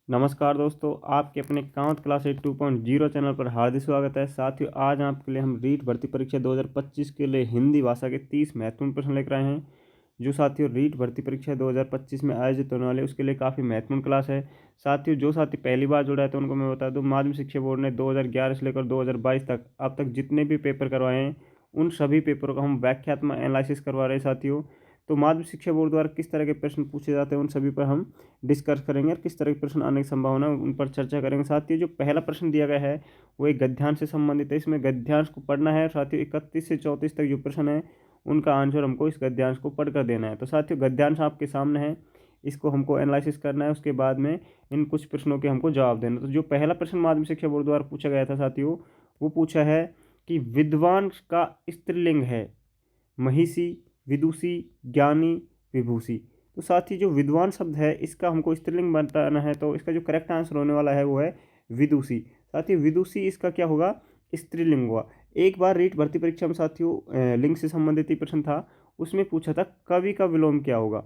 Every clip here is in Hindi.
नमस्कार दोस्तों, आपके अपने कांवत क्लास 2.0 चैनल पर हार्दिक स्वागत है। साथियों, आज आपके लिए हम रीट भर्ती परीक्षा 2025 के लिए हिंदी भाषा के 30 महत्वपूर्ण प्रश्न लेकर आए हैं। जो साथियों रीट भर्ती परीक्षा 2025 में आयोजित होने वाले उसके लिए काफ़ी महत्वपूर्ण क्लास है। साथियों, जो साथी पहली बार जुड़ा है तो उनको मैं बता दूं, माध्यमिक शिक्षा बोर्ड ने 2011 से लेकर 2022 तक अब तक जितने भी पेपर करवाए हैं उन सभी पेपरों का हम व्याख्यात्मक एनालिसिस करवा रहे हैं। साथियों, तो माध्यमिक शिक्षा बोर्ड द्वारा किस तरह के प्रश्न पूछे जाते हैं उन सभी पर हम डिस्कस करेंगे और किस तरह के प्रश्न आने की संभावना है उन पर चर्चा करेंगे। साथियों, जो पहला प्रश्न दिया गया है वो एक गद्यांश से संबंधित है। इसमें गद्यांश को पढ़ना है। साथियों, 31 से 34 तक जो प्रश्न है उनका आंसर हमको इस गद्यांश को पढ़कर देना है। तो साथियों, गद्यांश आपके सामने है, इसको हमको एनालिसिस करना है। उसके बाद में इन कुछ प्रश्नों के हमको जवाब देना। तो जो पहला प्रश्न माध्यमिक शिक्षा बोर्ड द्वारा पूछा गया था साथियों, वो पूछा है कि विद्वान का स्त्रीलिंग है महिषी, विदुषी, ज्ञानी, विभूषी। तो साथ ही जो विद्वान शब्द है इसका हमको स्त्रीलिंग बताना है, तो इसका जो करेक्ट आंसर होने वाला है वो है विदुषी। साथ ही विदुषी इसका क्या होगा, स्त्रीलिंग हुआ। एक बार रीट भर्ती परीक्षा में साथियों लिंग से संबंधित ही प्रश्न था, उसमें पूछा था कवि का विलोम क्या होगा।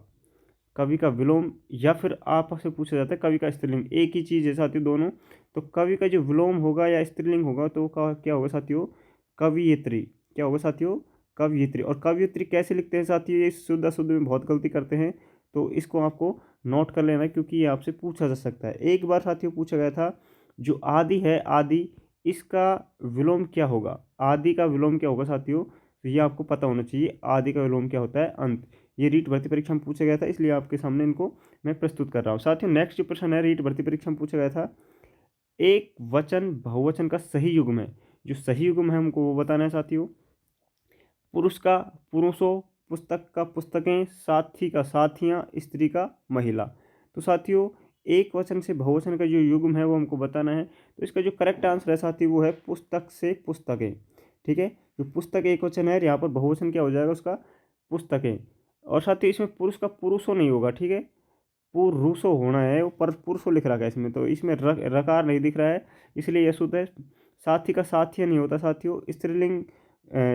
कवि का विलोम या फिर आपस में पूछा जाता है कवि का स्त्रीलिंग, एक ही चीज़ है साथियों दोनों। तो कवि का जो विलोम होगा या स्त्रीलिंग होगा तो क्या होगा साथियों, कवियत्री। क्या होगा साथियों, कवियत्री। और कवियत्री कैसे लिखते हैं साथियों, ये शुद्ध अशुद्ध में बहुत गलती करते हैं, तो इसको आपको नोट कर लेना है क्योंकि ये आपसे पूछा जा सकता है। एक बार साथियों पूछा गया था जो आदि है, आदि, इसका विलोम क्या होगा। आदि का विलोम क्या होगा साथियों, तो ये आपको पता होना चाहिए। आदि का विलोम क्या होता है, अंत। ये रीट भर्ती परीक्षा में पूछा गया था, इसलिए आपके सामने इनको मैं प्रस्तुत कर रहा हूँ। साथियों, नेक्स्ट जो प्रश्न है रीट भर्ती परीक्षा में पूछा गया था, एक वचन बहुवचन का सही युग्म है। जो सही युग्म है हमको वो बताना है साथियों। पुरुष का पुरुषों, पुस्तक का पुस्तकें, साथी का साथियाँ, स्त्री का महिला। तो साथियों, एक वचन से बहुवचन का जो युग्म है वो हमको बताना है। तो इसका जो करेक्ट आंसर है साथी वो है पुस्तक से पुस्तकें। ठीक है, जो पुस्तक एक वचन है, यहाँ पर बहुवचन क्या हो जाएगा उसका, पुस्तकें। और साथ ही इसमें पुरुष का पुरुषों नहीं होगा, ठीक है, पुरुषो होना है, वो पर पुरुषो लिख रखा है इसमें, तो इसमें रकार नहीं दिख रहा है, इसलिए यह शुद्ध है। साथी का साथिया नहीं होता साथियों। स्त्रीलिंग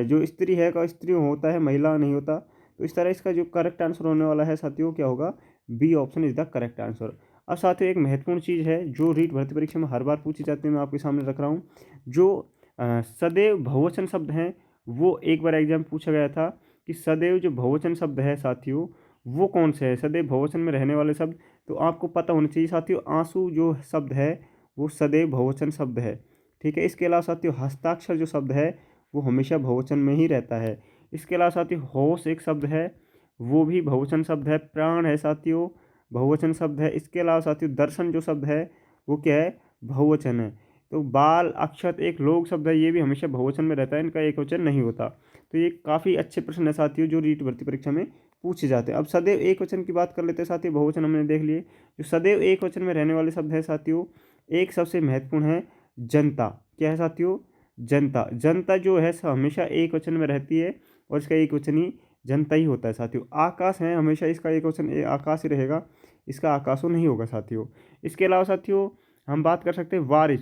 जो स्त्री है का स्त्री होता है, महिला नहीं होता। तो इस तरह इसका जो करेक्ट आंसर होने वाला है साथियों क्या होगा, B option is the correct answer. अब साथियों एक महत्वपूर्ण चीज़ है जो रीट भर्ती परीक्षा में हर बार पूछी जाती है, मैं आपके सामने रख रहा हूँ। जो सदैव बहुवचन शब्द हैं वो एक बार एग्जाम पूछा गया था कि सदैव जो बहुवचन शब्द है साथियों वो कौन से है, सदैव बहुवचन में रहने वाले शब्द। तो आपको पता होना चाहिए साथियों, आंसू जो शब्द है वो सदैव बहुवचन शब्द है। ठीक है, इसके अलावा साथियों हस्ताक्षर जो शब्द है वो हमेशा बहुवचन में ही रहता है। इसके अलावा साथियों होश एक शब्द है, वो भी बहुवचन शब्द है। प्राण है साथियों, बहुवचन शब्द है। इसके अलावा साथियों दर्शन जो शब्द है वो क्या है, बहुवचन है। तो बाल, अक्षत एक लोग शब्द है, ये भी हमेशा बहुवचन में रहता है, इनका एक वचन नहीं होता। तो ये काफ़ी अच्छे प्रश्न है साथियों जो रीट भर्ती परीक्षा में पूछे जाते हैं। अब सदैव एक वचन की बात कर लेते हैं साथियों, बहुवचन हमने देख लिए। जो सदैव एक वचन में रहने वाले शब्द है साथियों, एक सबसे महत्वपूर्ण है जनता। क्या है साथियों, जनता। जनता जो है हमेशा एक वचन में रहती है और इसका एक वचन ही जनता ही होता है साथियों। आकाश है, हमेशा इसका एक वचन आकाश ही रहेगा, इसका आकाशों नहीं होगा साथियों। इसके अलावा साथियों हम बात कर सकते हैं वारिस।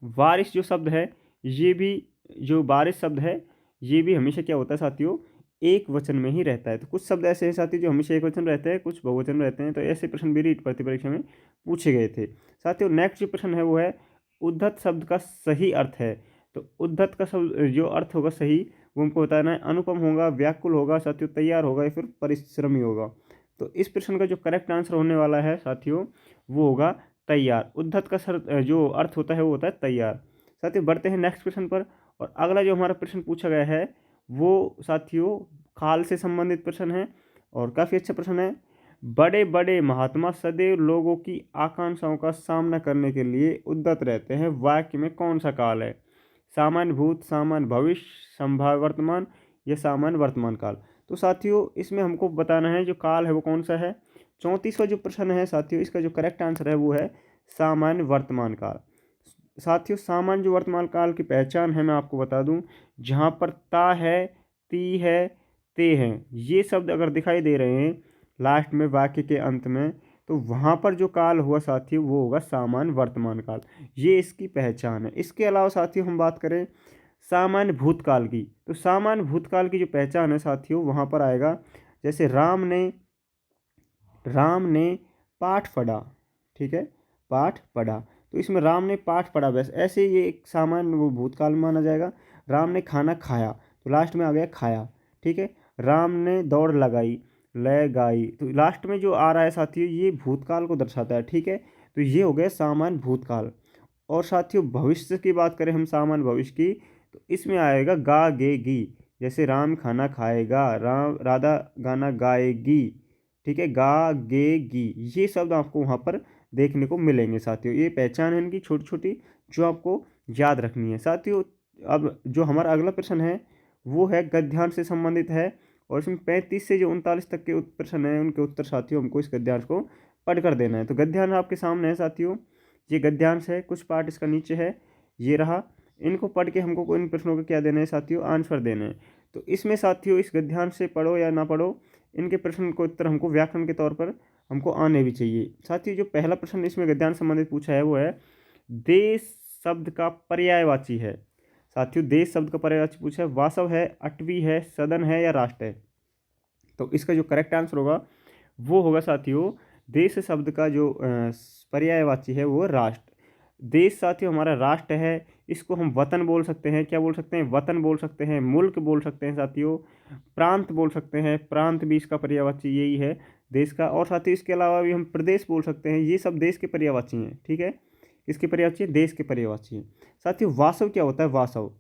वारिस जो शब्द है ये भी, जो बारिश शब्द है ये भी हमेशा क्या होता है साथियों, एक वचन में ही रहता है। तो कुछ शब्द ऐसे हैं साथियों जो हमेशा एक वचन रहते हैं, कुछ बहुवचन में रहते हैं। तो ऐसे प्रश्न भी रीट भर्ती परीक्षा में पूछे गए थे साथियों। नेक्स्ट जो प्रश्न है वो है उद्धत शब्द का सही अर्थ है। तो उद्धत का शब्द जो अर्थ होगा सही वो हमको बताना है। अनुपम होगा, व्याकुल होगा साथियों, तैयार होगा या फिर परिश्रमी होगा। तो इस प्रश्न का जो करेक्ट आंसर होने वाला है साथियों वो होगा तैयार। उद्धत का सर जो अर्थ होता है वो होता है तैयार। साथियों बढ़ते हैं नेक्स्ट प्रश्न पर। और अगला जो हमारा प्रश्न पूछा गया है वो साथियों काल से संबंधित प्रश्न है और काफ़ी अच्छा प्रश्न है। बड़े बड़े महात्मा सदैव लोगों की आकांक्षाओं का सामना करने के लिए उद्यत रहते हैं, वाक्य में कौन सा काल है। सामान्य भूत, सामान्य भविष्य, संभाव्य वर्तमान या सामान्य वर्तमान काल। तो साथियों इसमें हमको बताना है जो काल है वो कौन सा है। 34वां जो प्रश्न है साथियों इसका जो करेक्ट आंसर है वो है सामान्य वर्तमान काल। साथियों सामान्य जो वर्तमान काल की पहचान है मैं आपको बता दूं, जहाँ पर ता है, ती है, ते हैं, ये शब्द अगर दिखाई दे रहे हैं लास्ट में वाक्य के अंत में, तो वहाँ पर जो काल हुआ साथियों वो होगा सामान्य वर्तमान काल। ये इसकी पहचान है। इसके अलावा साथियों हम बात करें सामान्य भूतकाल की, तो सामान्य भूतकाल की जो पहचान है साथियों वहाँ पर आएगा जैसे राम ने पाठ पढ़ा। ठीक है, पाठ पढ़ा। तो इसमें राम ने पाठ पढ़ा, बस ऐसे ये एक सामान्य वो भूतकाल में माना जाएगा। राम ने खाना खाया, तो लास्ट में आ गया खाया, ठीक है। राम ने दौड़ लगाई, लगाई, तो लास्ट में जो आ रहा है साथियों ये भूतकाल को दर्शाता है, ठीक है। तो ये हो गया सामान्य भूतकाल। और साथियों भविष्य की बात करें हम, सामान्य भविष्य की, तो इसमें आएगा गा गे गी। जैसे राम खाना खाएगा, राम राधा गाना गाएगी, ठीक है, गा गे गी, ये शब्द आपको वहाँ पर देखने को मिलेंगे साथियों। ये पहचान है इनकी छोटी छोटी जो आपको याद रखनी है साथियों। अब जो हमारा अगला प्रश्न है वो है गद्यांश से संबंधित है, और इसमें 35 से जो 39 तक के प्रश्न हैं उनके उत्तर साथियों हमको इस गद्यांश को पढ़ कर देना है। तो गद्यांश आपके सामने है साथियों, ये गद्यांश है, कुछ पार्ट इसका नीचे है, ये रहा। इनको पढ़ के हमको इन प्रश्नों का क्या देना है साथियों, आंसर देना है। तो इसमें साथियों इस गद्यांश से पढ़ो या ना पढ़ो, इनके प्रश्न को उत्तर हमको व्याकरण के तौर पर हमको आने भी चाहिए साथियों। जो पहला प्रश्न इसमें गद्यांश संबंधित पूछा है वो है देश शब्द का पर्यायवाची है साथियों। देश शब्द का पर्यायवाची पूछा है, वासव है, अटवी है, सदन है या राष्ट्र है। तो इसका जो करेक्ट आंसर होगा वो होगा साथियों देश शब्द का जो पर्यायवाची है वो राष्ट्र। देश साथियों हमारा राष्ट्र है, इसको हम वतन बोल सकते हैं, क्या बोल सकते हैं, वतन बोल सकते हैं, मुल्क बोल सकते हैं साथियों, प्रांत बोल सकते हैं, प्रांत भी इसका पर्यायवाची यही है देश का। और साथियों इसके अलावा भी हम प्रदेश बोल सकते हैं, ये सब देश के पर्यायवाची हैं, ठीक है। इसके पर्यायवाची है, देश के पर्यायवाची हैं साथियों। वासव क्या होता है, वासव,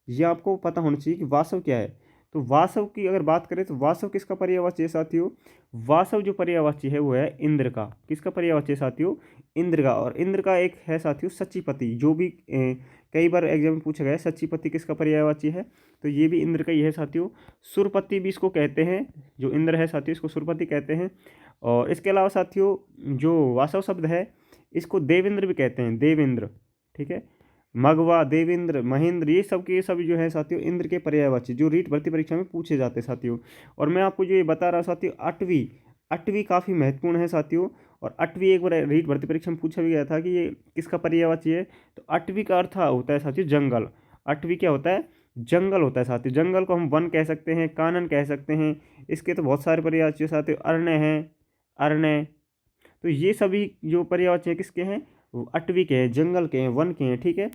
ये आपको पता होना चाहिए कि वासव क्या है। तो वासव की अगर बात करें तो वासव किसका पर्यायवाची है साथियों, वासव जो पर्यायवाची है वो है इंद्र का। किसका पर्यायवाची है साथियों, इंद्र का। और इंद्र का एक है साथियों सचिपति, जो भी कई बार एग्जाम में पूछा गया है सचिपति किसका पर्यायवाची है, तो ये भी इंद्र का ही है साथियों। सुरपति भी इसको कहते हैं, जो इंद्र है साथियों इसको सुरपति कहते हैं। और इसके अलावा साथियों जो वासव शब्द है इसको देवेंद्र भी कहते हैं, देवेंद्र, ठीक है। मगवा, देवेंद्र, महेंद्र, ये सब के सब जो है साथियों इंद्र के पर्यायवाची जो रीट भर्ती परीक्षा में पूछे जाते हैं साथियों। और मैं आपको जो ये बता रहा हूँ साथियों अटवी, अटवी काफ़ी महत्वपूर्ण है साथियों। और अटवी एक बार रीट भर्ती परीक्षा में पूछा भी गया था कि ये किसका पर्यायवाची है, तो अटवी का अर्थ होता है साथियों जंगल। अटवी क्या होता है, जंगल होता है साथियों। जंगल को हम वन कह सकते हैं, कानन कह सकते हैं, इसके तो बहुत सारे पर्यायवाची साथियों, अरण्य हैं, अरण्य। तो ये सभी जो पर्यायवाची हैं किसके हैं, वो अटवी के हैं, जंगल के हैं, वन के हैं, ठीक है।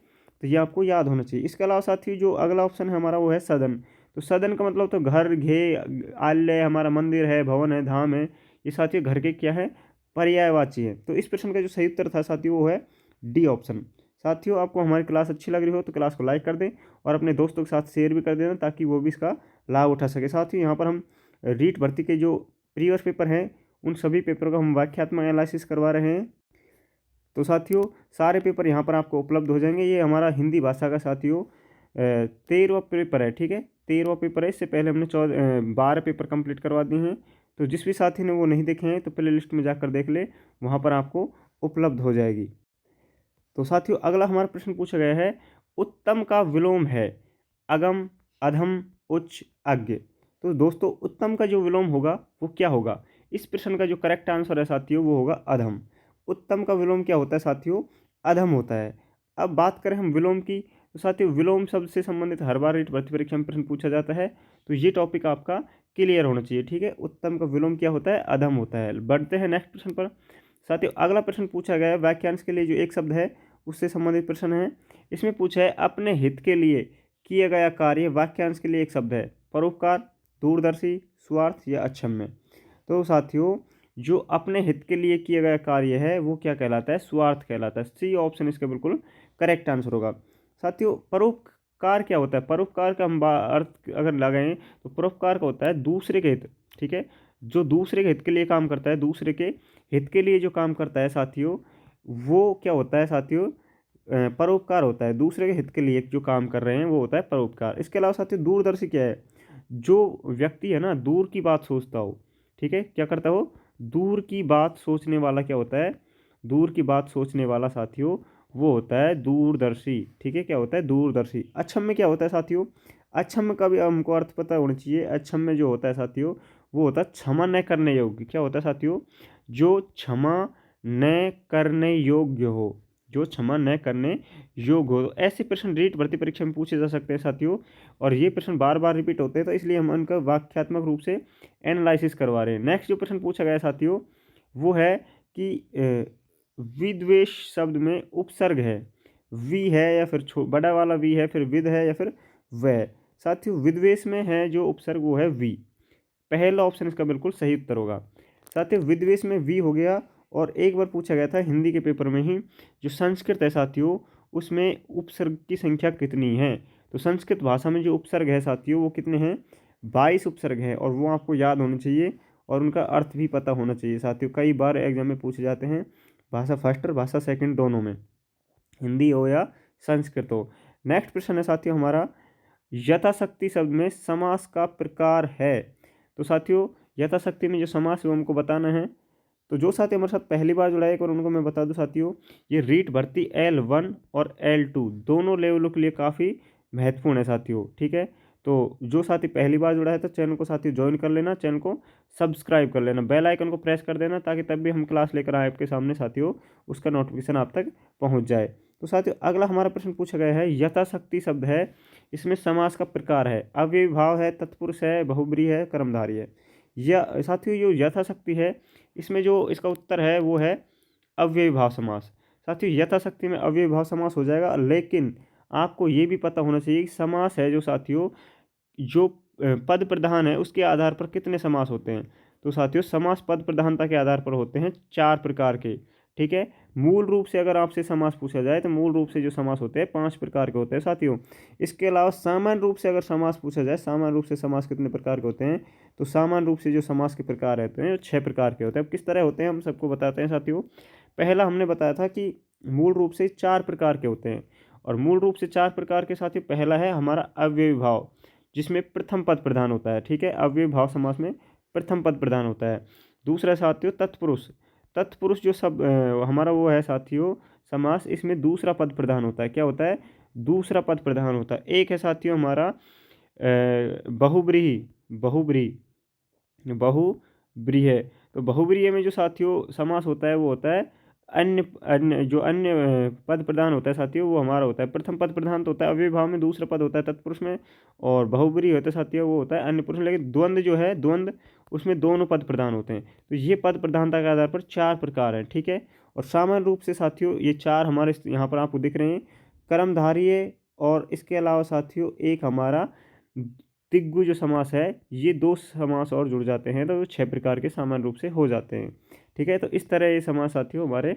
तो ये आपको याद होना चाहिए। इसके अलावा साथियों जो अगला ऑप्शन है हमारा वो है सदन। तो सदन का मतलब तो घर, घे, आलय, हमारा मंदिर है, भवन है, धाम है, ये साथियों घर के क्या है, पर्यायवाची है। तो इस प्रश्न का जो सही उत्तर था साथियों वो है डी ऑप्शन। साथियों आपको हमारी क्लास अच्छी लग रही हो तो क्लास को लाइक कर दें और अपने दोस्तों के साथ शेयर भी कर देना ताकि वो भी इसका लाभ उठा सके। साथियों यहाँ पर हम रीट भर्ती के जो प्रीवियस पेपर हैं उन सभी पेपरों का हम वाक्यात्मक एनालिसिस करवा रहे हैं। तो साथियों सारे पेपर यहाँ पर आपको उपलब्ध हो जाएंगे। ये हमारा हिंदी भाषा का साथियों 13वां पेपर है, ठीक है, 13वां पेपर है। इससे पहले हमने 12 पेपर कंप्लीट करवा दिए हैं। तो जिस भी साथी ने वो नहीं देखे हैं तो प्ले लिस्ट में जाकर देख ले, वहाँ पर आपको उपलब्ध हो जाएगी। तो साथियों अगला हमारा प्रश्न पूछा गया है उत्तम का विलोम है अगम, अधम, उच्च, अज्ञ। तो दोस्तों उत्तम का जो विलोम होगा वो क्या होगा, इस प्रश्न का जो करेक्ट आंसर है साथियों वो होगा अधम। उत्तम का विलोम क्या होता है साथियों, अधम होता है। अब बात करें हम विलोम की, तो साथियों विलोम शब्द से संबंधित हर बार रीट भर्ती परीक्षा में प्रश्न पूछा जाता है, तो ये टॉपिक आपका क्लियर होना चाहिए, ठीक है। उत्तम का विलोम क्या होता है, अधम होता है। बढ़ते हैं नेक्स्ट प्रश्न पर। साथियों अगला प्रश्न पूछा गया है वाक्यांश के लिए जो एक शब्द है उससे संबंधित प्रश्न है। इसमें पूछा है अपने हित के लिए किया गया कार्य वाक्यांश के लिए एक शब्द है, परोपकार, दूरदर्शी, स्वार्थ या अक्षम्य। तो साथियों जो अपने हित के लिए किया गया कार्य है वो क्या कहलाता है, स्वार्थ कहलाता है। सी ऑप्शन इसका बिल्कुल करेक्ट आंसर होगा। साथियों परोपकार क्या होता है, परोपकार का हम अर्थ अगर लगाएं तो परोपकार का होता है दूसरे के हित, ठीक है। जो दूसरे के हित के लिए काम करता है, दूसरे के हित के लिए जो काम करता है साथियों वो क्या होता है साथियों, परोपकार होता है। दूसरे के हित के लिए जो काम कर रहे हैं वो होता है परोपकार। इसके अलावा साथियों दूरदर्शी क्या है, जो व्यक्ति है ना दूर की बात सोचता हो, ठीक है, क्या करता हो, दूर की बात सोचने वाला क्या होता है, दूर की बात सोचने वाला साथियों वो होता है दूरदर्शी, ठीक है, क्या होता है दूरदर्शी। अक्षम्य क्या होता है साथियों, अक्षम्य का भी हमको अर्थ पता होना चाहिए। अक्षम्य जो होता है साथियों वो होता है क्षमा न करने योग्य। क्या होता है साथियों, जो क्षमा न करने योग्य हो, जो क्षमा न करने योग्य हो। ऐसे प्रश्न रीट भर्ती परीक्षा में पूछे जा सकते हैं साथियों, और ये प्रश्न बार बार रिपीट होते हैं तो इसलिए हम उनका वाक्यात्मक रूप से एनालिसिस करवा रहे हैं। नेक्स्ट जो प्रश्न पूछा गया है साथियों वो है कि विद्वेष शब्द में उपसर्ग है, वी है या फिर बड़ा वाला वी है, फिर विद है या फिर वह। साथियों विद्वेष में है जो उपसर्ग वो है वी। पहला ऑप्शन इसका बिल्कुल सही उत्तर होगा। साथियों विद्वेष में वी हो गया। और एक बार पूछा गया था हिंदी के पेपर में ही, जो संस्कृत है साथियों उसमें उपसर्ग की संख्या कितनी है। तो संस्कृत भाषा में जो उपसर्ग है साथियों वो कितने हैं, 22 उपसर्ग है। और वो आपको याद होने चाहिए और उनका अर्थ भी पता होना चाहिए साथियों। कई बार एग्जाम में पूछे जाते हैं, भाषा फर्स्ट और भाषा सेकंड दोनों में, हिंदी हो या संस्कृत हो। नेक्स्ट प्रश्न है साथियों हमारा, यथाशक्ति शब्द में समास का प्रकार है। तो साथियों यथाशक्ति में जो समास है वो हमको बताना है। तो जो साथी हमारे साथ पहली बार जुड़ा है एक बार उनको मैं बता दूं साथियों, ये रीट भर्ती L1 और L2 दोनों लेवलों के लिए काफ़ी महत्वपूर्ण है साथियों। ठीक है, तो जो साथी पहली बार जुड़ा है तो चैनल को साथियों ज्वाइन कर लेना, चैनल को सब्सक्राइब कर लेना, बेल आइकन को प्रेस कर देना, ताकि तब भी हम क्लास लेकर आए आपके सामने साथियों उसका नोटिफिकेशन आप तक पहुँच जाए। तो साथियों अगला हमारा प्रश्न पूछा गया है, यथाशक्ति शब्द है, इसमें समास का प्रकार है, अव्ययी भाव है, तत्पुरुष है, बहुब्रीहि है, कर्मधारय है। यह साथियों जो यथाशक्ति है इसमें जो इसका उत्तर है वो है अव्ययी भाव समास। साथियों यथाशक्ति में अव्ययी भाव समास हो जाएगा, लेकिन आपको ये भी पता होना चाहिए कि समास है जो साथियों जो पद प्रधान है उसके आधार पर कितने समास होते हैं। तो साथियों समास पद प्रधानता के आधार पर होते हैं 4 प्रकार के। ठीक है, मूल रूप से अगर आपसे समास पूछा जाए तो मूल रूप से जो समास होते हैं 5 प्रकार के होते हैं साथियों। इसके अलावा सामान्य रूप से अगर समास पूछा जाए, सामान्य रूप से समास कितने प्रकार के होते हैं, तो सामान्य रूप से जो समास के प्रकार रहते हैं 6 प्रकार के होते हैं। अब किस तरह होते हैं हम सबको बताते हैं साथियों। पहला हमने बताया था कि मूल रूप से 4 प्रकार के होते हैं, और मूल रूप से 4 प्रकार के साथियों पहला है हमारा अव्ययी भाव, जिसमें प्रथम पद प्रधान होता है। ठीक है, अव्ययी भाव समास में प्रथम पद प्रधान होता है। दूसरा साथियों तत्पुरुष, तत्पुरुष जो सब हमारा वो है साथियों समास, इसमें दूसरा पद प्रधान होता है। क्या होता है, दूसरा पद प्रधान होता है। एक है साथियों हमारा बहुब्रीहि, बहुब्रीहि, बहुब्रीहि। तो बहुब्रीहि में जो साथियों समास होता है वो होता है अन्य अन्य जो अन्य पद प्रधान होता है साथियों वो हमारा होता है प्रथम पद प्रधान तो होता है अव्ययी भाव में, दूसरा पद होता है तत्पुरुष में, और बहुब्रीहि होता है साथियों वो होता है अन्य पुरुष में। लेकिन द्वंद्व जो है, द्वंद्व उसमें दोनों पद प्रधान होते हैं। तो ये पद प्रधानता के आधार पर 4 प्रकार हैं। ठीक है, और सामान्य रूप से साथियों ये 4 हमारे यहाँ पर आपको दिख रहे हैं, कर्मधारय, और इसके अलावा साथियों एक हमारा तिग्गु जो समास है, ये 2 समास और जुड़ जाते हैं तो 6 प्रकार के सामान्य रूप से हो जाते हैं। ठीक है, तो इस तरह ये समास साथियों हमारे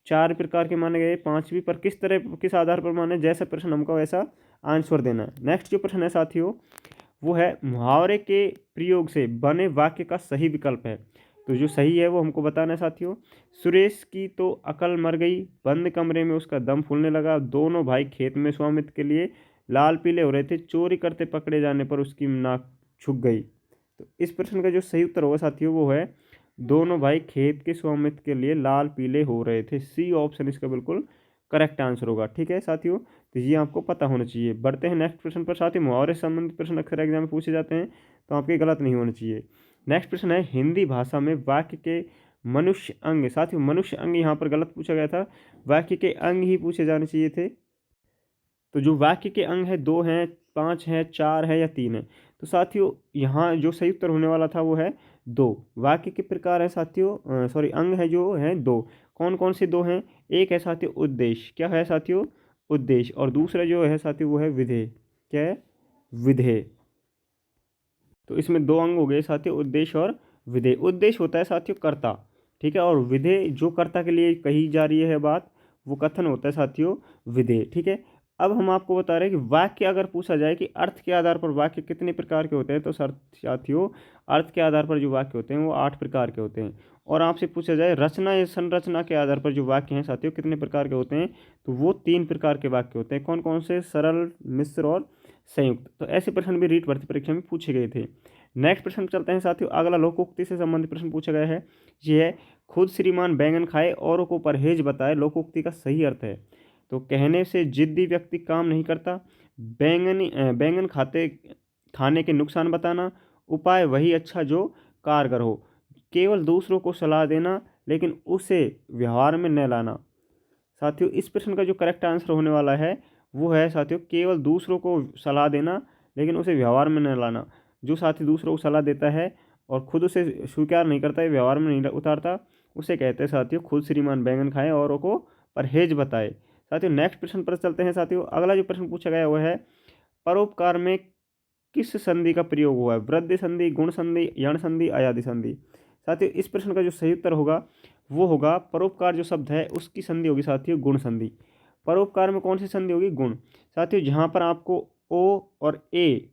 4 प्रकार के माने गए। 5वीं पर किस तरह किस आधार पर माने, जैसा प्रश्न हमको वैसा आंसर देना है। नेक्स्ट जो प्रश्न है साथियों वो है मुहावरे के प्रयोग से बने वाक्य का सही विकल्प है। तो जो सही है वो हमको बताना है साथियों। सुरेश की तो अकल मर गई, बंद कमरे में उसका दम फूलने लगा, दोनों भाई खेत में स्वामित्व के लिए लाल पीले हो रहे थे, चोरी करते पकड़े जाने पर उसकी नाक छुप गई। तो इस प्रश्न का जो सही उत्तर होगा साथियों वो है दोनों भाई खेत के स्वामित्व के लिए लाल पीले हो रहे थे। सी ऑप्शन इसका बिल्कुल करेक्ट आंसर होगा। ठीक है साथियों, तो ये आपको पता होना चाहिए। बढ़ते हैं नेक्स्ट प्रश्न पर साथियों। मुहावरे से संबंधित प्रश्न अक्सर एग्जाम में पूछे जाते हैं तो आपके गलत नहीं होने चाहिए। नेक्स्ट प्रश्न है हिंदी भाषा में वाक्य के मनुष्य अंग। साथियों मनुष्य अंग यहाँ पर गलत पूछा गया था, वाक्य के अंग ही पूछे जाने चाहिए थे। तो जो वाक्य के अंग है 2 हैं, 5 हैं, 4 है या 3 है। तो साथियों यहाँ जो सही उत्तर होने वाला था वो है 2। वाक्य के प्रकार है साथियों, सॉरी अंग है जो है 2। कौन कौन से 2 हैं, एक है साथियों उद्देश्य, क्या है साथियों उद्देश्य, और दूसरा जो है साथियों वो है विधेय। क्या है, विधेय। तो इसमें 2 अंग हो गए साथियों, उद्देश्य और विधेय। उद्देश्य होता है साथियों कर्ता, ठीक है, और विधेय जो कर्ता के लिए कही जा रही है बात वो कथन होता है साथियों विधेय। ठीक है, अब हम आपको बता रहे हैं कि वाक्य अगर पूछा जाए कि अर्थ के आधार पर वाक्य कितने प्रकार के होते हैं, तो साथियों अर्थ के आधार पर जो वाक्य होते हैं वो 8 प्रकार के होते हैं। और आपसे पूछा जाए रचना या संरचना के आधार पर जो वाक्य हैं साथियों कितने प्रकार के होते हैं, तो वो 3 प्रकार के वाक्य होते हैं। कौन कौन से, सरल, मिश्र और संयुक्त। तो ऐसे प्रश्न भी रीट भर्ती परीक्षा में पूछे गए थे। नेक्स्ट प्रश्न चलते हैं साथियों। अगला लोकोक्ति से संबंधित प्रश्न पूछा गया है, ये है खुद श्रीमान बैंगन खाए औरों को परहेज बताए, लोकोक्ति का सही अर्थ है। तो कहने से जिद्दी व्यक्ति काम नहीं करता, बैंगन खाने के नुकसान बताना, उपाय वही अच्छा जो कारगर हो, केवल दूसरों को सलाह देना लेकिन उसे व्यवहार में न लाना। साथियों इस प्रश्न का जो करेक्ट आंसर होने वाला है वो है साथियों केवल दूसरों को सलाह देना लेकिन उसे व्यवहार में न लाना। जो साथी दूसरों को सलाह देता है और खुद उसे स्वीकार नहीं करता है, व्यवहार में नहीं उतारता, उसे कहते हैं साथियों खुद श्रीमान बैंगन खाएं औरों को परहेज बताए। साथियों नेक्स्ट प्रश्न पर चलते हैं साथियों। अगला जो प्रश्न पूछा गया वह है परोपकार में किस संधि का प्रयोग हुआ है? वृद्धि संधि, गुण संधि, यण संधि, अयादि संधि। साथियों इस प्रश्न का जो सही उत्तर होगा वो होगा परोपकार जो शब्द है उसकी संधि होगी साथियों गुण संधि। परोपकार में कौन सी संधि होगी? गुण। साथियों जहाँ पर आपको ओ और ए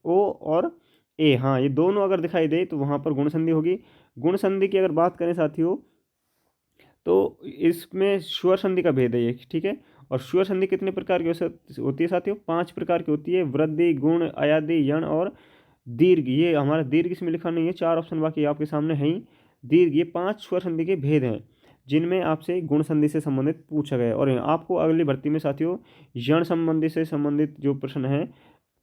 ओ और ए, हाँ ये दोनों अगर दिखाई दे तो वहाँ पर गुण संधि होगी। गुण संधि की अगर बात करें साथियों तो इसमें स्वर संधि का भेद है ये, ठीक है। और स्वर संधि कितने प्रकार की होती है साथियों? 5 प्रकार की होती है। वृद्धि, गुण, अयादि, यण और दीर्घ। ये हमारा दीर्घ इसमें लिखा नहीं है, 4 ऑप्शन बाकी आपके सामने है ही। दीर्घ, ये 5 स्वर संधि के भेद हैं जिनमें आपसे गुण संधि से संबंधित पूछा गया है। और आपको अगली भर्ती में साथियों यण संबंधी से संबंधित जो प्रश्न है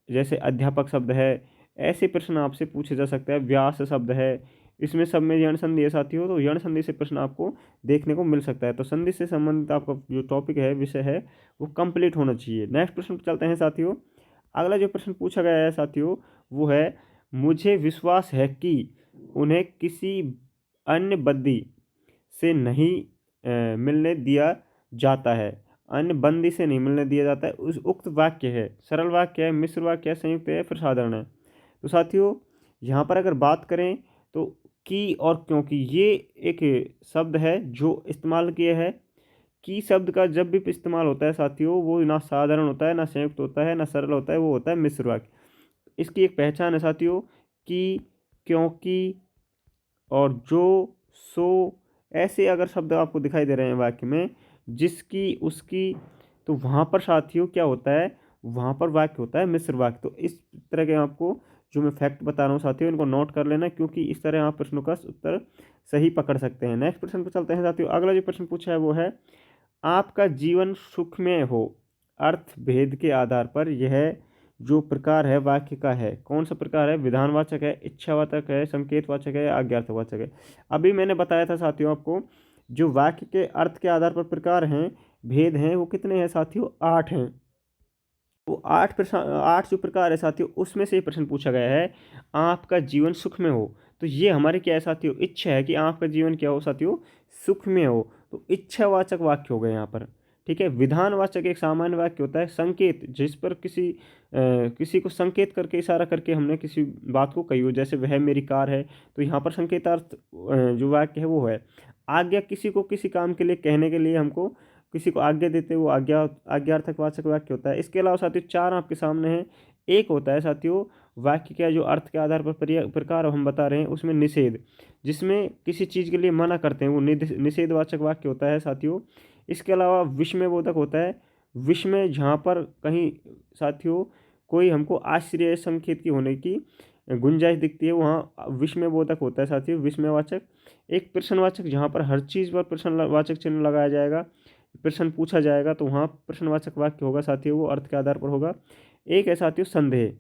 जैसे अध्यापक शब्द है, ऐसे प्रश्न आपसे पूछे जा सकते हैं। व्यास शब्द है, इसमें सब में यण संधि है साथियों, तो यण संधि से प्रश्न आपको देखने को मिल सकता है। तो संधि से संबंधित आपका जो टॉपिक है, विषय है, वो कंप्लीट होना चाहिए। नेक्स्ट प्रश्न पर चलते हैं साथियों। अगला जो प्रश्न पूछा गया है साथियों वो है मुझे विश्वास है कि उन्हें किसी अन्य बंदी से नहीं मिलने दिया जाता है। अन्य बंदी से नहीं मिलने दिया जाता है। उस उक्त वाक्य है सरल वाक्य है, मिश्र वाक्य है, संयुक्त है, फिर साधारण है। तो साथियों यहाँ पर अगर बात करें तो की और क्योंकि ये एक शब्द है जो इस्तेमाल किया है। की शब्द का जब भी इस्तेमाल होता है साथियों वो ना साधारण होता है, ना संयुक्त होता है, ना सरल होता है, वो होता है मिश्र वाक्य। इसकी एक पहचान है साथियों कि, क्योंकि और जो, सो, ऐसे अगर शब्द आपको दिखाई दे रहे हैं वाक्य में, जिसकी, उसकी, तो वहाँ पर साथियों क्या होता है? वहाँ पर वाक्य होता है मिश्र वाक्य। तो इस तरह के आपको जो मैं फैक्ट बता रहा हूँ साथियों इनको नोट कर लेना, क्योंकि इस तरह आप प्रश्नों का उत्तर सही पकड़ सकते हैं। नेक्स्ट प्रश्न पर चलते हैं साथियों। अगला जो प्रश्न पूछा है वो है आपका जीवन सुखमय हो। अर्थ भेद के आधार पर यह जो प्रकार है वाक्य का है, कौन सा प्रकार है? विधानवाचक है, इच्छावाचक है, संकेतवाचक है, आज्ञार्थवाचक है। अभी मैंने बताया था साथियों आपको जो वाक्य के अर्थ के आधार पर प्रकार हैं, भेद हैं, वो कितने हैं साथियों? 8 हैं। वो 8 जो प्रकार है साथियों उसमें से ये प्रश्न पूछा गया है आपका जीवन सुख में हो। तो ये हमारी क्या है साथियों? इच्छा है कि आपका जीवन क्या हो साथियों? सुख में हो। तो इच्छावाचक वाक्य हो गए यहाँ पर, ठीक है। विधानवाचक एक सामान्य वाक्य होता है। संकेत जिस पर किसी को संकेत करके, इशारा करके हमने किसी बात को कही हो, जैसे वह मेरी कार है, तो यहाँ पर संकेतार्थ जो वाक्य है वो है। आज्ञा किसी को किसी काम के लिए कहने के लिए हमको किसी को आज्ञा देते वो आज्ञार्थक वाचक वाक्य होता है। इसके अलावा साथियों 4 आपके सामने हैं। एक होता है साथियों वाक्य का जो अर्थ के आधार पर प्रकार हम बता रहे हैं उसमें निषेध, जिसमें किसी चीज़ के लिए मना करते हैं, वो निषेधवाचक वाक्य होता है साथियों। इसके अलावा विस्मयबोधक होता है। विस्मय जहाँ पर कहीं साथियों कोई हमको आश्चर्य संकेत की होने की गुंजाइश दिखती है, वहाँ विस्मयबोधक होता है साथियों विस्मयवाचक। एक प्रश्नवाचक जहाँ पर हर चीज़ पर प्रश्नवाचक चिन्ह लगाया जाएगा, प्रश्न पूछा जाएगा, तो वहाँ प्रश्नवाचक वाक्य होगा साथियों, वो अर्थ के आधार पर होगा। एक है साथियों संदेह,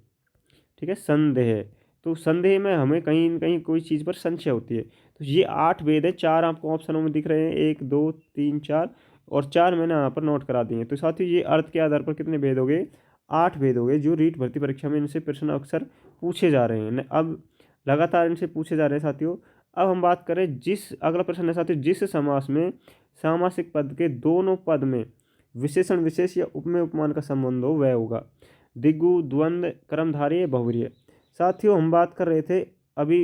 ठीक है, संदेह। तो संदेह में हमें कहीं न कहीं कोई चीज़ पर संशय होती है। तो ये 8 भेद है। 4 आपको ऑप्शनों में दिख रहे हैं, 1 2 3 4, और 4 मैंने यहाँ पर नोट करा दिए हैं। तो साथियों ये अर्थ के आधार पर कितने भेद हो गए? 8 भेद हो गए, जो रीट भर्ती परीक्षा में इनसे प्रश्न अक्सर पूछे जा रहे हैं। अब लगातार इनसे पूछे जा रहे हैं साथियों। अब हम बात करें अगला प्रश्न है साथियों, जिस समास में सामासिक पद के दोनों पद में विशेषण विशेष या उपमेय उपमान का संबंध हो वह होगा। दिगु, द्वंद्व, कर्मधारय, बहुव्रीहि। साथियों हम बात कर रहे थे अभी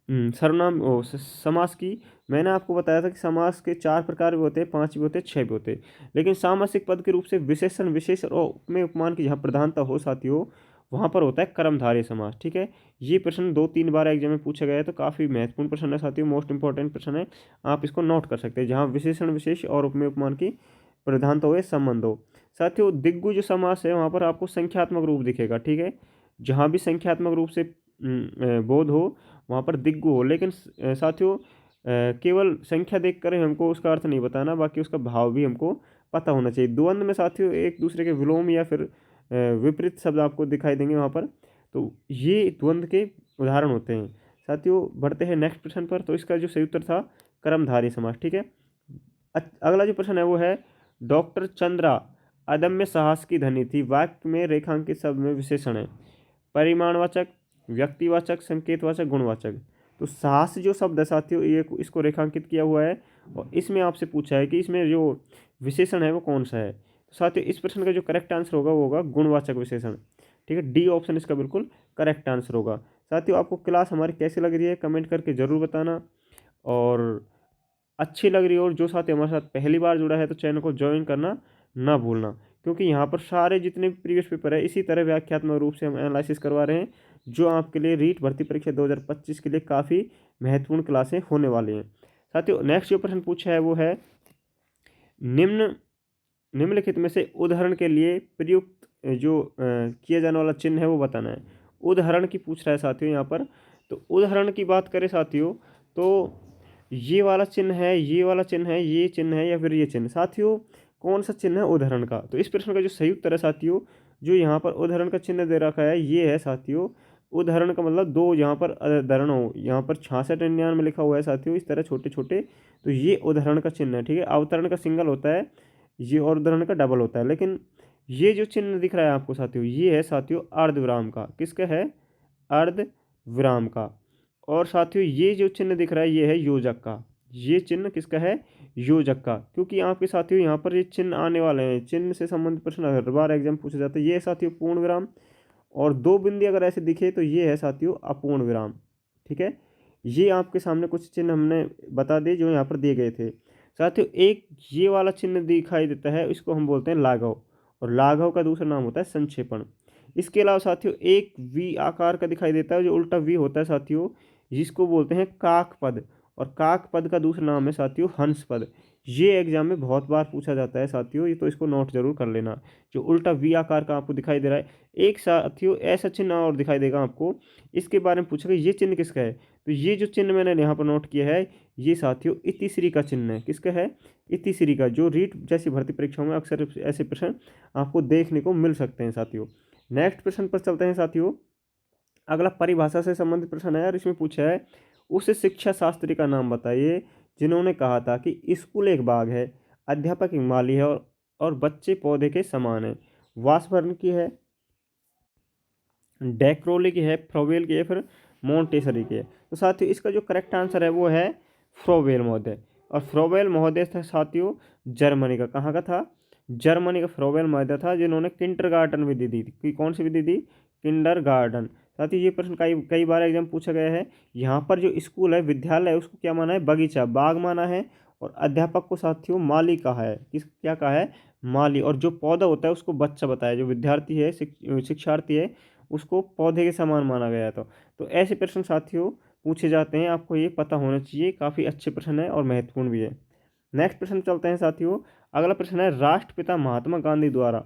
सर्वनाम समास की। मैंने आपको बताया था कि समास के 4 प्रकार भी होते हैं, 5 भी होते हैं, 6 भी होते हैं। लेकिन सामासिक पद के रूप से विशेषण विशेषण और उपमेय उपमान की जहाँ प्रधानता हो साथियों वहाँ पर होता है कर्मधारय समास, ठीक है। ये प्रश्न 2-3 बार एग्जाम में पूछा गया है, तो काफ़ी महत्वपूर्ण प्रश्न है साथियों, मोस्ट इंपॉर्टेंट प्रश्न है। आप इसको नोट कर सकते हैं जहाँ विशेषण विशेष और उपमेय उपमान की प्रधानता हो, संबंध हो। साथियों दिग्गु जो समास है वहाँ पर आपको संख्यात्मक रूप दिखेगा, ठीक है। जहाँ भी संख्यात्मक रूप से बोध हो वहाँ पर दिग्गु हो। लेकिन साथियों केवल संख्या देख कर हमको उसका अर्थ नहीं बताना, बाकी उसका भाव भी हमको पता होना चाहिए। द्वंद्व में साथियों एक दूसरे के विलोम या फिर विपरीत शब्द आपको दिखाई देंगे वहाँ पर, तो ये द्वंद्व के उदाहरण होते हैं। साथियों बढ़ते हैं नेक्स्ट प्रश्न पर। तो इसका जो सही उत्तर था कर्मधारय समास, ठीक है। अगला जो प्रश्न है वो है डॉक्टर चंद्रा अदम्य साहस की धनी थी। वाक्य में रेखांकित शब्द में विशेषण है परिमाणवाचक, व्यक्तिवाचक, संकेतवाचक, गुणवाचक। तो साहस जो शब्द है साथियों, ये इसको रेखांकित किया हुआ है और इसमें आपसे पूछा है कि इसमें जो विशेषण है वो कौन सा है। तो साथियों इस प्रश्न का जो करेक्ट आंसर होगा वो होगा गुणवाचक विशेषण। ठीक है, डी ऑप्शन इसका बिल्कुल करेक्ट आंसर होगा। साथियों आपको क्लास हमारी कैसी लग रही है कमेंट करके ज़रूर बताना, और अच्छी लग रही हो और जो साथी हमारे साथ पहली बार जुड़ा है तो चैनल को ज्वाइन करना ना भूलना, क्योंकि यहाँ पर सारे जितने भी प्रीवियस पेपर है इसी तरह व्याख्यात्मक रूप से हम एनालिसिस करवा रहे हैं, जो आपके लिए रीट भर्ती परीक्षा 2025 के लिए काफ़ी महत्वपूर्ण क्लासें होने वाली हैं। साथियों नेक्स्ट जो प्रश्न पूछा है वो है निम्न निम्नलिखित में से उदाहरण के लिए प्रयुक्त जो किया जाने वाला चिन्ह है वो बताना है। उदाहरण की पूछ रहा है साथियों यहाँ पर। तो उदाहरण की बात करें साथियों तो ये वाला चिन्ह है, ये वाला चिन्ह है, ये चिन्ह है या फिर ये चिन्ह। साथियों कौन सा चिन्ह है उदाहरण का? तो इस प्रश्न का जो सही उत्तर है साथियों, जो यहाँ पर उदाहरण का चिन्ह दे रखा है ये है साथियों। उदाहरण का मतलब दो यहाँ पर उदाहरण हो, यहाँ पर 66 में लिखा हुआ है साथियों इस तरह छोटे छोटे, तो ये उदाहरण का चिन्ह है। ठीक है, अवतरण का सिंगल होता है ये और उदाहरण का डबल होता है, लेकिन ये जो चिन्ह दिख रहा है आपको साथियों ये है साथियों अर्धविराम का। किसका है? अर्धविराम का। और साथियों ये जो चिन्ह दिख रहा है ये है योजक का। ये चिन्ह किसका है? योजक का। क्योंकि आपके साथियों यहाँ पर ये चिन्ह आने वाले हैं, चिन्ह से संबंधित प्रश्न हर बार एग्जाम पूछा जाता है। ये साथियों पूर्ण विराम, और दो बिंदी अगर ऐसे दिखे तो ये है साथियों अपूर्ण विराम। ठीक है, ये आपके सामने कुछ चिन्ह हमने बता दिए जो यहाँ पर दिए गए थे। साथियों एक ये वाला चिन्ह दिखाई देता है, इसको हम बोलते हैं लाघव, और लाघव का दूसरा नाम होता है संक्षेपण। इसके अलावा साथियों एक वी आकार का दिखाई देता है जो उल्टा वी होता है साथियों, जिसको बोलते हैं काक पद, और काक पद का दूसरा नाम है साथियों हंस पद। ये एग्जाम में बहुत बार पूछा जाता है साथियों, ये तो इसको नोट जरूर कर लेना। जो उल्टा वी आकार का आपको दिखाई दे रहा है, एक साथियों ऐसा चिन्ह और दिखाई देगा आपको, इसके बारे में पूछेगा ये चिन्ह किसका है। तो ये जो चिन्ह मैंने यहाँ पर नोट किया है ये साथियों इतिश्री का चिन्ह है। किसका है? इतिश्री का, जो रीट जैसी भर्ती परीक्षाओं में अक्सर ऐसे प्रश्न आपको देखने को मिल सकते हैं साथियों। नेक्स्ट प्रश्न पर चलते हैं साथियों। अगला परिभाषा से संबंधित प्रश्न है और इसमें पूछा है उस शिक्षा शास्त्री का नाम बताइए जिन्होंने कहा था कि स्कूल एक बाग है, अध्यापक एक माली है और बच्चे पौधे के समान है। वासवर्न की है, डेक्रोली की है, फ्रोवेल की है, फिर मोंटेसरी की है। तो साथियों इसका जो करेक्ट आंसर है वो है फ्रोवेल महोदय। और फ्रोवेल महोदय था साथियों जर्मनी का। कहाँ का था? जर्मनी का फ्रोवेल महोदय था, जिन्होंने किंडरगार्टन विधि दी थी। कौन सी विधि दी? किंडरगार्टन। साथियों ये प्रश्न कई कई बार एग्जाम पूछा गया है। यहाँ पर जो स्कूल है, विद्यालय है, उसको क्या माना है? बगीचा, बाग माना है। और अध्यापक को साथियों माली कहा है। किस क्या कहा है? माली। और जो पौधा होता है उसको बच्चा बताया। जो विद्यार्थी है, शिक्षार्थी है, उसको पौधे के समान माना गया था। तो ऐसे प्रश्न साथियों पूछे जाते हैं, आपको ये पता होना चाहिए। काफ़ी अच्छे प्रश्न है और महत्वपूर्ण भी है। नेक्स्ट प्रश्न चलते हैं साथियों। अगला प्रश्न है राष्ट्रपिता महात्मा गांधी द्वारा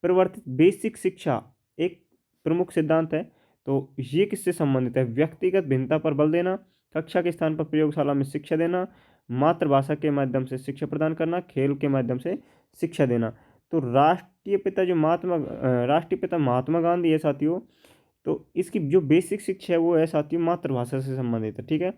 प्रवर्तित बेसिक शिक्षा एक प्रमुख सिद्धांत है। तो ये किससे संबंधित है? व्यक्तिगत भिन्नता पर बल देना, कक्षा के स्थान पर प्रयोगशाला में शिक्षा देना, मातृभाषा के माध्यम से शिक्षा प्रदान करना, खेल के माध्यम से शिक्षा देना। तो राष्ट्रीय पिता महात्मा गांधी है साथियों। तो इसकी जो बेसिक शिक्षा है वो है साथियों मातृभाषा से संबंधित है। ठीक है,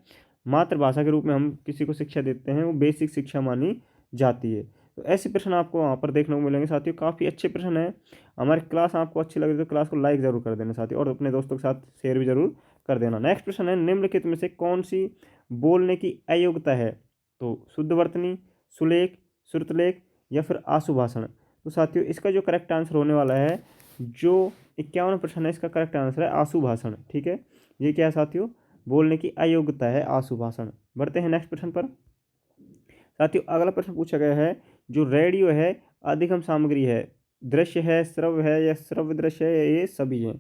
मातृभाषा के रूप में हम किसी को शिक्षा देते हैं, वो बेसिक शिक्षा मानी जाती है। तो ऐसे प्रश्न आपको वहाँ पर देखने को मिलेंगे साथियों। काफ़ी अच्छे प्रश्न हैं। हमारी क्लास आपको अच्छी लगे तो क्लास को लाइक ज़रूर कर देना साथियों, और अपने दोस्तों के साथ शेयर भी जरूर कर देना। नेक्स्ट प्रश्न है निम्नलिखित में से कौन सी बोलने की अयोग्यता है? तो शुद्ध वर्तनी, सुलेख, श्रुतलेख या फिर आशुभाषण। तो साथियों इसका जो करेक्ट आंसर होने वाला है, जो 51 प्रश्न है, इसका करेक्ट आंसर है आशुभाषण। ठीक है, ये क्या है साथियों? बोलने की अयोग्यता है आशुभाषण। बढ़ते हैं नेक्स्ट प्रश्न पर। साथियों अगला प्रश्न पूछा गया है जो रेडियो है अधिगम सामग्री है, दृश्य है, श्रव्य है या श्रव्य दृश्य है, ये सभी हैं।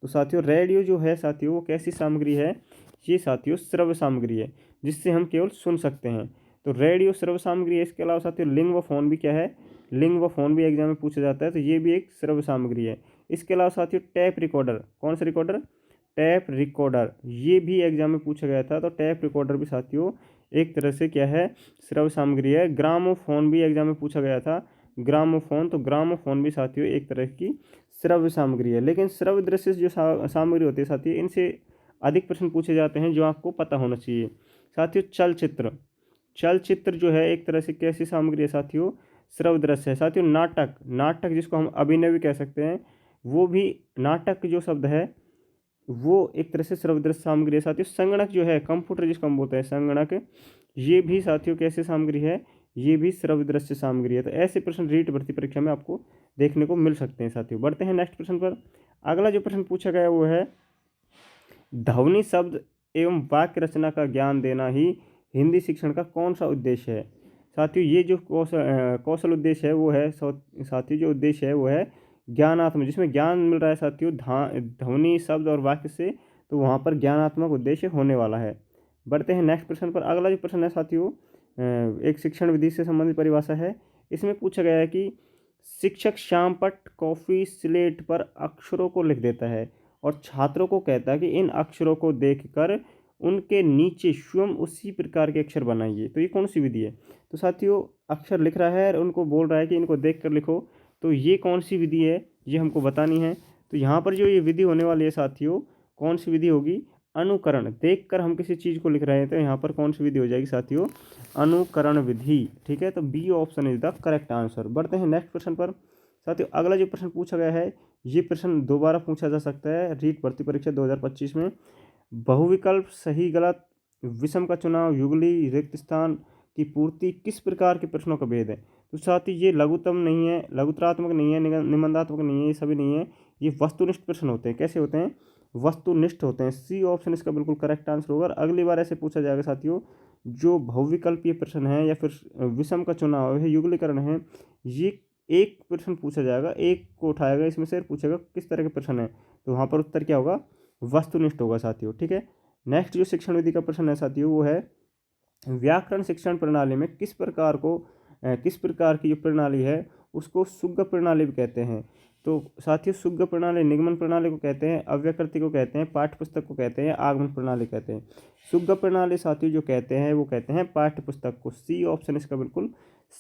तो साथियों रेडियो जो है साथियों वो कैसी सामग्री है? ये साथियों श्रव्य सामग्री है, जिससे हम केवल सुन सकते हैं। तो रेडियो श्रव्य सामग्री है। इसके अलावा साथियों लिंग व फोन भी क्या है? लिंग व फोन भी एग्जाम में पूछा जाता है, तो ये भी एक श्रव्य सामग्री है। इसके अलावा साथियों टैप रिकॉर्डर, कौन सा रिकॉर्डर? टैप रिकॉर्डर, ये भी एग्जाम में पूछा गया था। तो टैप रिकॉर्डर भी साथियों एक तरह से क्या है? श्रव्य सामग्री है। ग्रामोफोन भी एग्जाम में पूछा गया था, ग्रामोफोन। तो ग्रामोफोन भी साथियों एक तरह की श्रव्य सामग्री है। लेकिन श्रव्य दृश्य जो सामग्री होती है साथियों, इनसे अधिक प्रश्न पूछे जाते हैं जो आपको पता होना चाहिए। साथियों चलचित्र, चलचित्र जो है एक तरह से कैसी सामग्री है साथियों? श्रव्य दृश्य है। साथियों नाटक, नाटक जिसको हम अभिनय भी कह सकते हैं, वो भी नाटक जो शब्द है वो एक तरह से श्रव्यदृश्य सामग्री है साथियों। संगणक जो है, कंप्यूटर जिसको हम बोलते हैं संगणक, ये भी साथियों कैसे सामग्री है, ये भी श्रव्यदृश्य सामग्री है। तो ऐसे प्रश्न रीट भर्ती परीक्षा में आपको देखने को मिल सकते हैं साथियों। बढ़ते हैं नेक्स्ट प्रश्न पर। अगला जो प्रश्न पूछा गया वो है, ध्वनि शब्द एवं वाक्य रचना का ज्ञान देना ही हिंदी शिक्षण का कौन सा उद्देश्य है। साथियों ये जो कौशल उद्देश्य है वो है साथियों, जो उद्देश्य है वो है ज्ञानात्मक, जिसमें ज्ञान मिल रहा है साथियों ध्वनि शब्द और वाक्य से, तो वहाँ पर ज्ञानात्मक उद्देश्य होने वाला है। बढ़ते हैं नेक्स्ट प्रश्न पर। अगला जो प्रश्न है साथियों, एक शिक्षण विधि से संबंधित परिभाषा है। इसमें पूछा गया है कि शिक्षक श्यामपट्ट कॉफी स्लेट पर अक्षरों को लिख देता है और छात्रों को कहता है कि इन अक्षरों को देखकर उनके नीचे स्वयं उसी प्रकार के अक्षर बनाइए। तो ये कौन सी विधि है। तो साथियों अक्षर लिख रहा है और उनको बोल रहा है कि इनको देख कर लिखो। तो ये कौन सी विधि है, ये हमको बतानी है। तो यहाँ पर जो ये विधि होने वाली है साथियों, कौन सी विधि होगी, अनुकरण। देख कर हम किसी चीज़ को लिख रहे हैं, तो यहाँ पर कौन सी विधि हो जाएगी साथियों, अनुकरण विधि। ठीक है, तो B option is the correct answer. बढ़ते हैं नेक्स्ट प्रश्न पर। साथियों अगला जो प्रश्न पूछा गया है, ये प्रश्न दोबारा पूछा जा सकता है रीट भर्ती परीक्षा 2025 में। बहुविकल्प, सही गलत, विषम का चुनाव, युगली, रिक्त स्थान की पूर्ति किस प्रकार के प्रश्नों का भेद है। तो साथियों ये लघुत्तम नहीं है, लघुत्तरात्मक नहीं है, निबंधात्मक नहीं है, ये सभी नहीं है, ये वस्तुनिष्ठ प्रश्न होते हैं। कैसे होते हैं, वस्तुनिष्ठ होते हैं। सी ऑप्शन इसका बिल्कुल करेक्ट आंसर होगा। अगली बार ऐसे पूछा जाएगा साथियों, जो बहुविकल्पीय प्रश्न है या फिर विषम का चुनाव है, युगलीकरण है, ये एक प्रश्न पूछा जाएगा, एक को उठाएगा, इसमें से पूछेगा किस तरह के प्रश्न है, तो वहाँ पर उत्तर क्या होगा, वस्तुनिष्ठ होगा साथियों। ठीक है, नेक्स्ट जो शिक्षण विधि का प्रश्न है साथियों वो है, व्याकरण शिक्षण प्रणाली में किस प्रकार की जो प्रणाली है उसको सुगम प्रणाली भी कहते हैं। तो साथियों सुगम प्रणाली निगमन प्रणाली को कहते हैं, अव्यकृति को कहते हैं, पाठ्य पुस्तक को कहते हैं, आगमन प्रणाली कहते हैं। सुगम प्रणाली साथियों जो कहते हैं वो कहते हैं पाठ्य पुस्तक को। सी ऑप्शन इसका बिल्कुल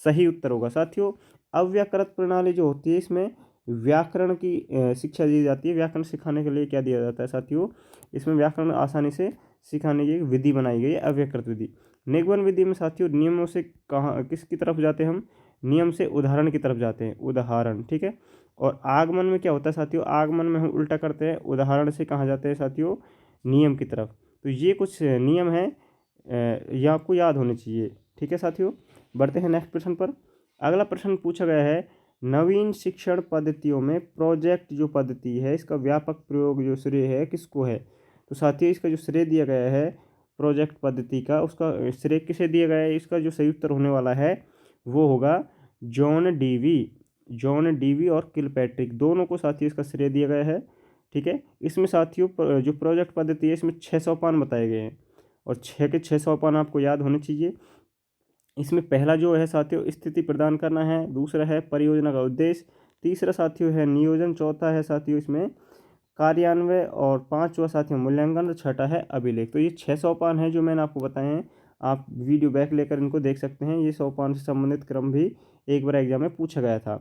सही उत्तर होगा साथियों। अव्यकृत प्रणाली जो होती है, इसमें व्याकरण की शिक्षा दी जाती है। व्याकरण सिखाने के लिए क्या दिया जाता है साथियों, इसमें व्याकरण आसानी से सिखाने की विधि बनाई गई है, अव्यकृत विधि। निगमन विधि में साथियों नियमों से कहाँ किसकी तरफ जाते हैं हम, नियम से उदाहरण की तरफ जाते हैं, उदाहरण। ठीक है, और आगमन में क्या होता है साथियों, आगमन में हम उल्टा करते हैं, उदाहरण से कहाँ जाते हैं साथियों, नियम की तरफ। तो ये कुछ नियम हैं, ये आपको याद होने चाहिए। ठीक है साथियों, बढ़ते हैं नेक्स्ट प्रश्न पर। अगला प्रश्न पूछा गया है, नवीन शिक्षण पद्धतियों में प्रोजेक्ट जो पद्धति है इसका व्यापक प्रयोग जो श्रेय है किसको है। तो साथियों इसका जो श्रेय दिया गया है प्रोजेक्ट पद्धति का, उसका श्रेय किसे दिया गया है, इसका जो सही उत्तर होने वाला है वो होगा जॉन डीवी और किलपैट्रिक, दोनों को साथियों इसका श्रेय दिया गया है। ठीक है, इसमें साथियों जो प्रोजेक्ट पद्धति है इसमें 6 सोपान बताए गए हैं और 6 के 6 सोपान आपको याद होने चाहिए। इसमें पहला जो है साथियों स्थिति प्रदान करना है, दूसरा है परियोजना का उद्देश्य, तीसरा साथियों है नियोजन, चौथा है साथियों इसमें कार्यान्वयन और पांचवा साथियों मूल्यांकन और छठा है अभिलेख। तो ये 6 सोपान हैं जो मैंने आपको बताए हैं, आप वीडियो बैक लेकर इनको देख सकते हैं। ये सोपान से संबंधित क्रम भी एक बार एग्जाम में पूछा गया था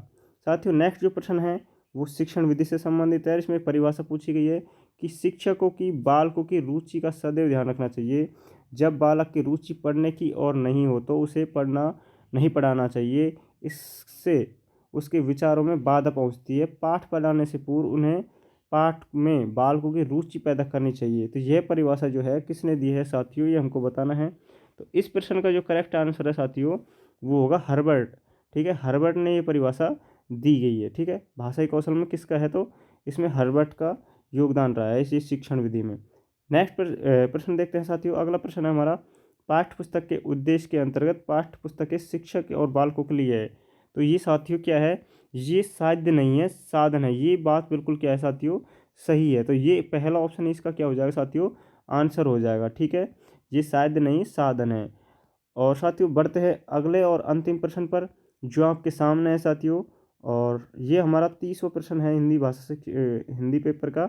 साथियों। नेक्स्ट जो प्रश्न है वो शिक्षण विधि से संबंधित है। इसमें परिभाषा पूछी गई है कि शिक्षकों की बालकों की रुचि का सदैव ध्यान रखना चाहिए। जब बालक की रुचि पढ़ने की और नहीं हो तो उसे नहीं पढ़ाना चाहिए, इससे उसके विचारों में बाधा पहुंचती है। पाठ पढ़ाने से पूर्व उन्हें पाठ में बालकों की रुचि पैदा करनी चाहिए। तो यह परिभाषा जो है किसने दी है साथियों, ये हमको बताना है। तो इस प्रश्न का जो करेक्ट आंसर है साथियों वो होगा हर्बर्ट। ठीक है, हर्बर्ट ने ये परिभाषा दी गई है। ठीक है, भाषाई कौशल में किसका है, तो इसमें हर्बर्ट का योगदान रहा है इस शिक्षण विधि में। नेक्स्ट प्रश्न देखते हैं साथियों। अगला प्रश्न है हमारा, पाठ्य पुस्तक के उद्देश्य के अंतर्गत पाठ्य पुस्तक शिक्षक और बालकों के लिए है। तो ये साथियों क्या है, ये साध्य नहीं है, साधन है। ये बात बिल्कुल क्या है साथियों, सही है। तो ये पहला ऑप्शन इसका क्या हो जाएगा साथियों, आंसर हो जाएगा। ठीक है, ये साध्य नहीं साधन है। और साथियों बढ़ते हैं अगले और अंतिम प्रश्न पर जो आपके सामने है साथियों, और ये हमारा 30वां प्रश्न है हिंदी भाषा से हिंदी पेपर का।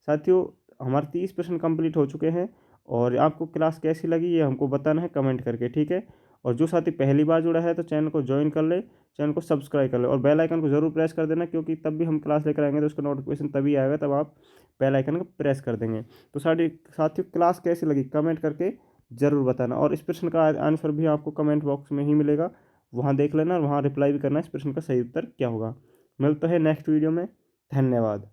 साथियों हमारे 30 प्रश्न कंप्लीट हो चुके हैं और आपको क्लास कैसी लगी ये हमको बताना है कमेंट करके। ठीक है, और जो साथी पहली बार जुड़ा है तो चैनल को ज्वाइन कर ले, चैनल को सब्सक्राइब कर ले और बेल आइकन को जरूर प्रेस कर देना, क्योंकि तब भी हम क्लास लेकर आएंगे तो उसका नोटिफिकेशन तभी आएगा, तब आप बेल आइकन को प्रेस कर देंगे। तो साथियों क्लास कैसी लगी कमेंट करके ज़रूर बताना, और इस प्रश्न का आंसर भी आपको कमेंट बॉक्स में ही मिलेगा, वहाँ देख लेना और वहाँ रिप्लाई भी करना इस प्रश्न का सही उत्तर क्या होगा। मिलता है नेक्स्ट वीडियो में, धन्यवाद।